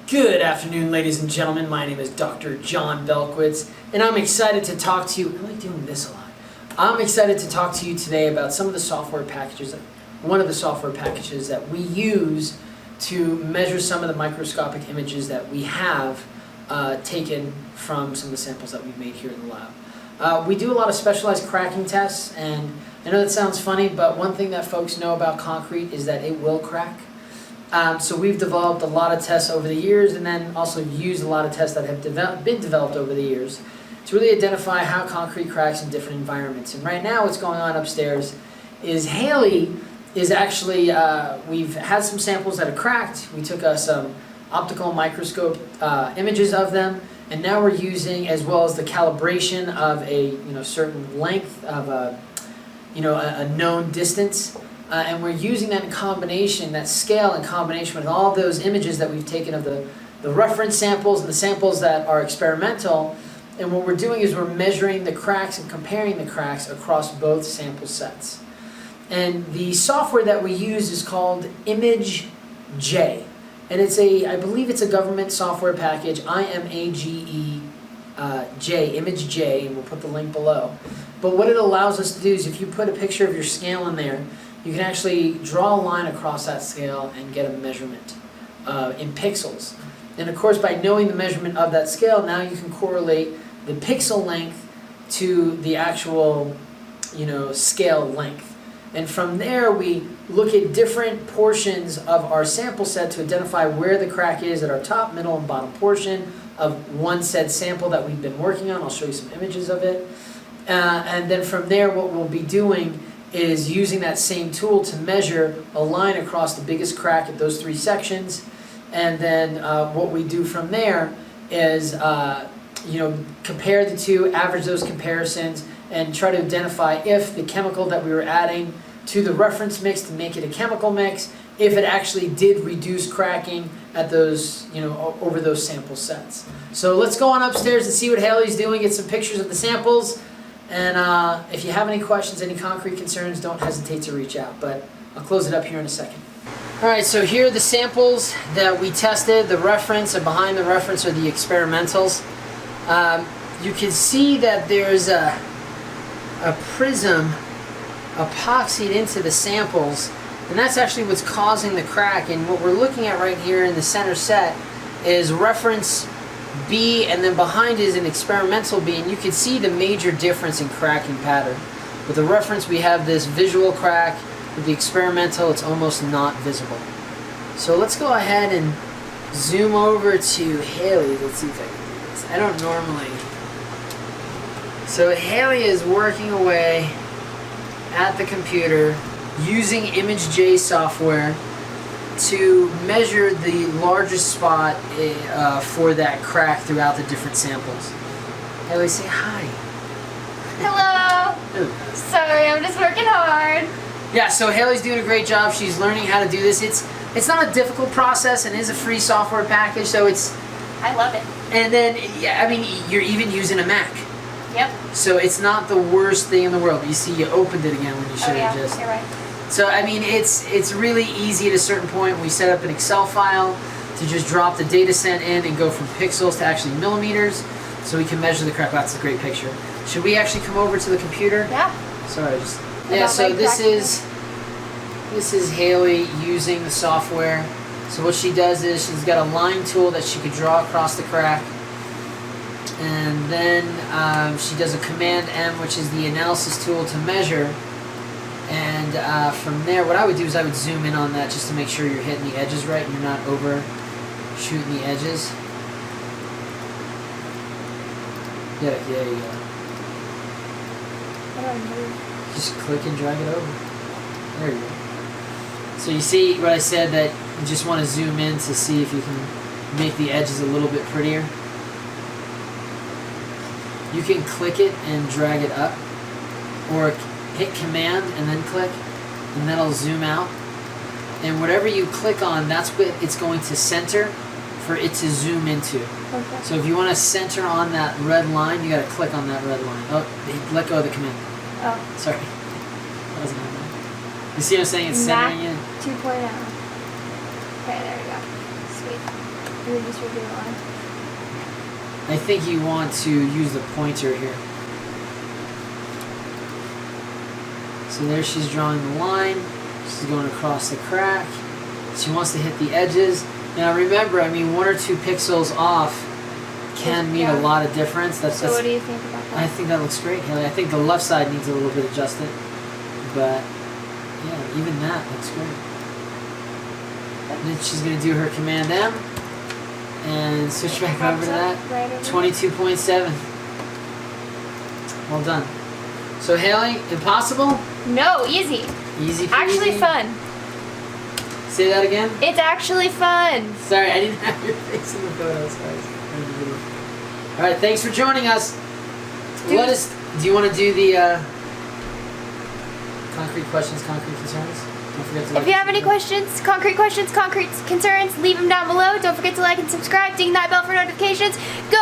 Good afternoon, ladies and gentlemen. My name is Dr. John Belkwitz, and I'm excited to talk to you. I like doing this a lot. I'm excited to talk to you today about some of the software packages, one of the software packages that we use to measure some of the microscopic images that we have taken from some of the samples that we've made here in the lab. We do a lot of specialized cracking tests, and I know that sounds funny, but one thing that folks know about concrete is that it will crack. So we've developed a lot of tests over the years, and then also used a lot of tests that have been developed over the years to really identify how concrete cracks in different environments. And right now what's going on upstairs is Hailey is actually, we've had some samples that have cracked. We took some optical microscope images of them, and now we're using, as well as the calibration of a certain length of a known distance. And we're using that in combination, that scale in combination with all those images that we've taken of the reference samples and the samples that are experimental. And what we're doing is we're measuring the cracks and comparing the cracks across both sample sets. And the software that we use is called ImageJ. And it's I believe it's a government software package, IMAGE J, ImageJ, and we'll put the link below. But what it allows us to do is if you put a picture of your scale in there, you can actually draw a line across that scale and get a measurement in pixels. And of course, by knowing the measurement of that scale, now you can correlate the pixel length to the actual, scale length. And from there, we look at different portions of our sample set to identify where the crack is at our top, middle, and bottom portion of one said sample that we've been working on. I'll show you some images of it. And then from there, what we'll be doing is using that same tool to measure a line across the biggest crack at those three sections. And then what we do from there is compare the two, average those comparisons, and try to identify if the chemical that we were adding to the reference mix to make it a chemical mix, if it actually did reduce cracking at those, over those sample sets. So let's go on upstairs and see what Hailey's doing, get some pictures of the samples. And if you have any questions, any concrete concerns, don't hesitate to reach out. But I'll close it up here in a second. All right, so here are the samples that we tested. The reference, and behind the reference are the experimentals. You can see that there's a prism epoxied into the samples, and that's actually what's causing the crack. And what we're looking at right here in the center set is reference B, and then behind is an experimental B, and you can see the major difference in cracking pattern. With the reference, we have this visual crack. With the experimental, it's almost not visible. So let's go ahead and zoom over to Hailey. Let's see if I can do this. I don't normally. So Hailey is working away at the computer using ImageJ software to measure the largest spot for that crack throughout the different samples. Hailey, say hi. Hello. Sorry, I'm just working hard. Yeah, so Hailey's doing a great job. She's learning how to do this. It's not a difficult process, and is a free software package, so it's... I love it. And then, yeah, I mean, you're even using a Mac. Yep. So it's not the worst thing in the world. You see, you opened it again when you should have just... You're right. So, I mean, it's really easy at a certain point. We set up an Excel file to just drop the data set in and go from pixels to actually millimeters so we can measure the crack. That's a great picture. Should we actually come over to the computer? Yeah. Sorry, just... Yeah, so this is Hailey using the software. So what she does is she's got a line tool that she could draw across the crack. And then she does a Command M, which is the analysis tool to measure. And from there, what I would do is I would zoom in on that just to make sure you're hitting the edges right and you're not overshooting the edges. Yeah, there you go. How do I move? Just click and drag it over. There you go. So you see what I said, that you just want to zoom in to see if you can make the edges a little bit prettier. You can click it and drag it up, or hit Command and then click, and that'll zoom out. And whatever you click on, that's what it's going to center for it to zoom into. Okay. So if you want to center on that red line, you got to click on that red line. Oh, let go of the command. Oh. Sorry. That wasn't happening. You see what I'm saying? It's centering it. 2.0. Okay, there we go. Sweet. And then just regular line. I think you want to use the pointer here. So there she's drawing the line. She's going across the crack. She wants to hit the edges. Now remember, I mean, 1 or 2 pixels off can mean a lot of difference. So what do you think about that? I think that looks great, Hailey. I think the left side needs a little bit adjusted, but yeah, even that looks great. And then she's going to do her Command M and switch back over to that. Right over 22.7. Well done. So Hailey, impossible? No, easy. Easy peasy. Actually fun. Say that again? It's actually fun. Sorry, I didn't have your face in the photo. Sorry. All right, thanks for joining us. Do you want to do the concrete questions, concrete concerns? Don't forget to like. If you have any questions, concrete concerns, leave them down below. Don't forget to like and subscribe. Ding that bell for notifications. Go